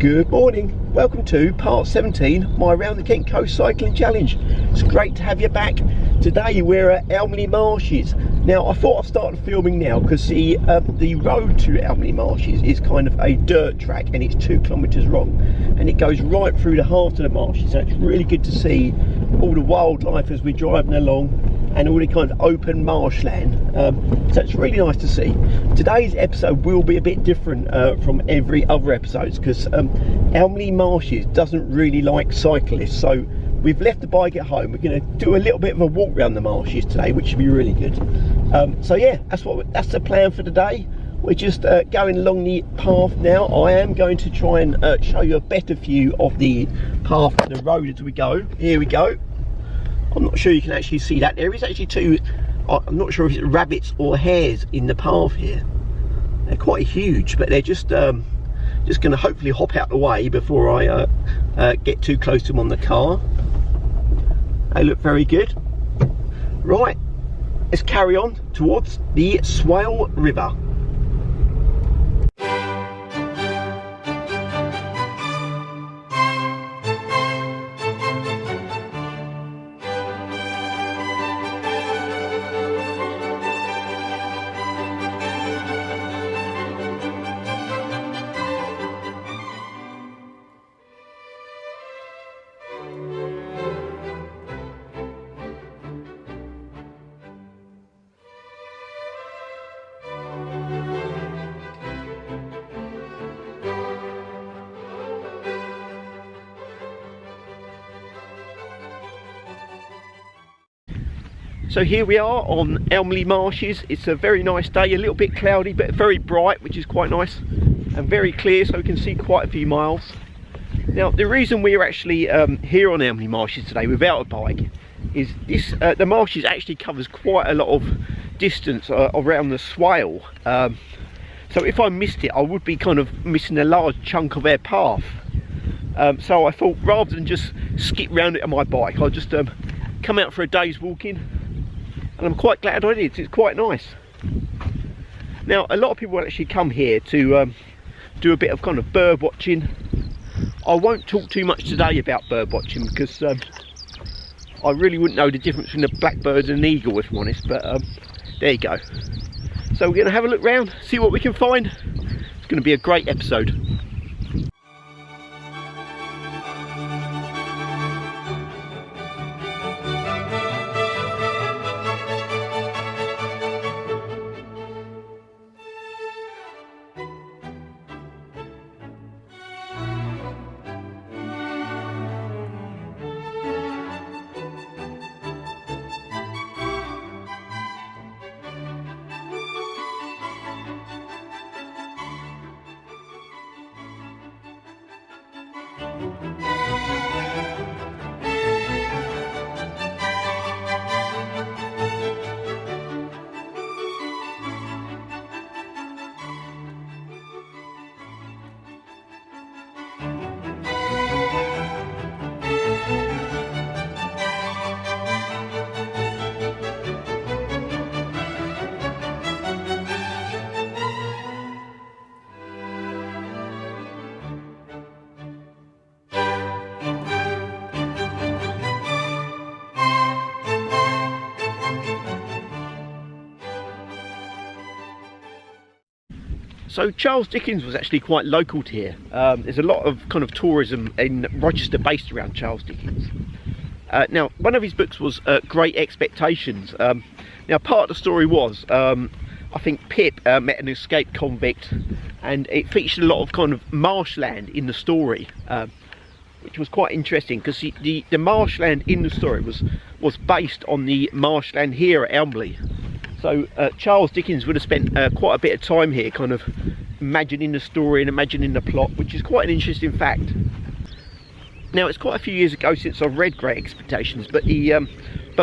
Good morning, welcome to part 17 of my Around the Kent Coast Cycling Challenge. It's great to have you back. Today we're at Elmley Marshes. Now I thought I'd start filming now because the road to Elmley Marshes is kind of a dirt track and it's 2 kilometres long and it goes right through the heart of the marshes, so it's really good to see all the wildlife as we're driving along and all the kind of open marshland, so it's really nice to see. Today's episode will be a bit different from every other episode because Elmley Marshes doesn't really like cyclists, so we've left the bike at home. We're going to do a little bit of a walk around the marshes today, which should be really good. So yeah, that's the plan for today. We're just going along the path now. I am going to try and show you a better view of the path and the road as we go. Here we go. I'm not sure you can actually see that. There is actually two, I'm not sure if it's rabbits or hares in the path here. They're quite huge, but they're just going to hopefully hop out the way before I get too close to them on the car. They look very good. Right, let's carry on towards the Swale River. So here we are on Elmley Marshes. It's a very nice day, a little bit cloudy but very bright, which is quite nice, and very clear, so we can see quite a few miles. Now the reason we're actually here on Elmley Marshes today without a bike is this, the marshes actually covers quite a lot of distance around the swale, so if I missed it I would be kind of missing a large chunk of their path. So I thought rather than just skip round it on my bike, I'll just come out for a day's walking. And I'm quite glad I did. It's quite nice. Now a lot of people actually come here to do a bit of kind of bird watching. I won't talk too much today about bird watching because I really wouldn't know the difference between a blackbird and an eagle, if I'm honest, but there you go. So we're going to have a look round, see what we can find. It's going to be a great episode. So Charles Dickens was actually quite local to here. There's a lot of kind of tourism in Rochester based around Charles Dickens. Now one of his books was Great Expectations. Now part of the story was, I think Pip met an escaped convict and it featured a lot of kind of marshland in the story, which was quite interesting because the marshland in the story was based on the marshland here at Elmley. So Charles Dickens would have spent quite a bit of time here kind of imagining the story and imagining the plot, which is quite an interesting fact. Now it's quite a few years ago since I've read Great Expectations, but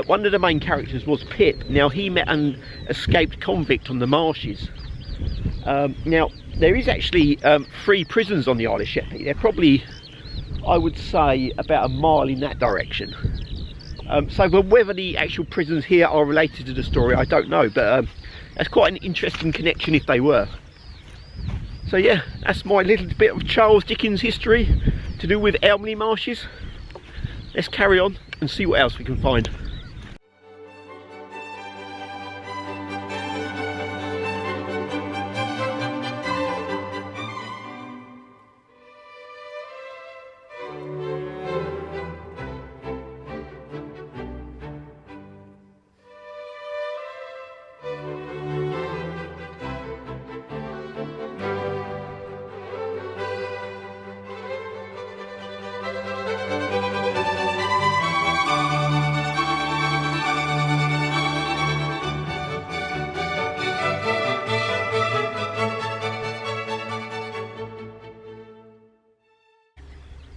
one of the main characters was Pip. Now he met an escaped convict on the marshes. Now there is actually 3 prisons on the Isle of Sheppy. They're probably, I would say, about a mile in that direction. So whether the actual prisons here are related to the story, I don't know, but that's quite an interesting connection if they were. So yeah, that's my little bit of Charles Dickens history to do with Elmley marshes. Let's carry on and see what else we can find.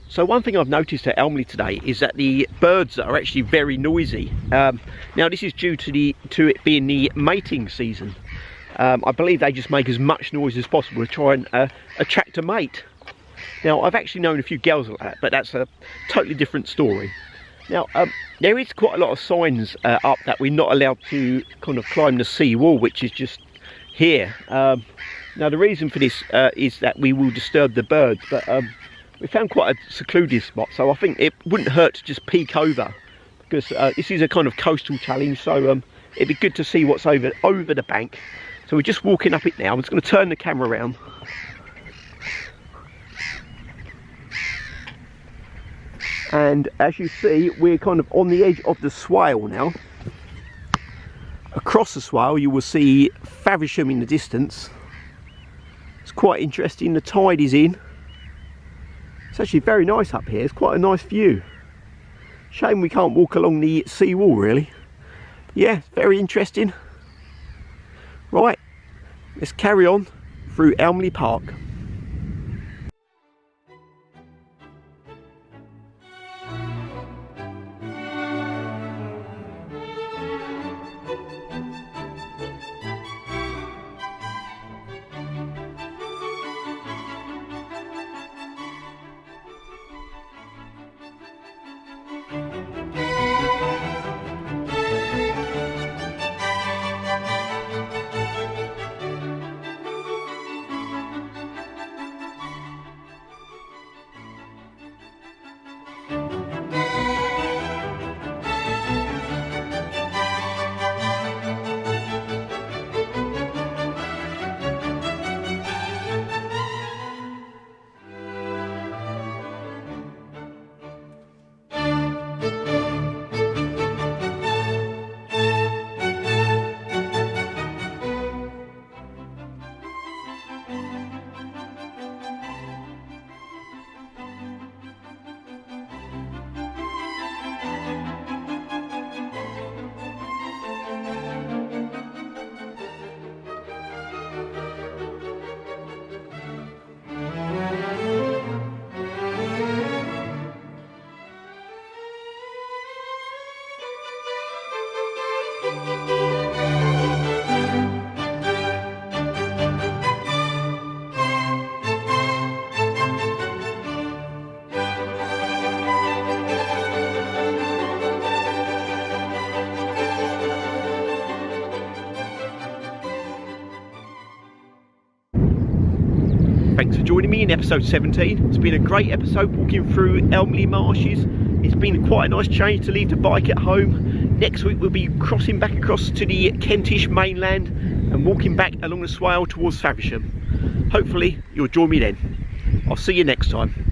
So one thing I've noticed at Elmley today is that the birds are actually very noisy. Now this is due to it being the mating season. I believe they just make as much noise as possible to try and attract a mate. Now I've actually known a few girls like that, but that's a totally different story. Now there is quite a lot of signs up that we're not allowed to kind of climb the sea wall, which is just here. Now the reason for this is that we will disturb the birds, but we found quite a secluded spot, so I think it wouldn't hurt to just peek over, because this is a kind of coastal challenge, so it'd be good to see what's over the bank. So we're just walking up it now. I'm just going to turn the camera around. And as you see, we're kind of on the edge of the swale now. Across the swale you will see Faversham in the distance. It's quite interesting, the tide is in. It's actually very nice up here, it's quite a nice view. Shame we can't walk along the sea wall really. Yeah, very interesting. Right, let's carry on through Elmley Park. Thanks for joining me in episode 17. It's been a great episode walking through Elmley marshes. It's been quite a nice change to leave the bike at home. Next week we'll be crossing back across to the Kentish mainland and walking back along the swale towards Faversham. Hopefully you'll join me then. I'll see you next time.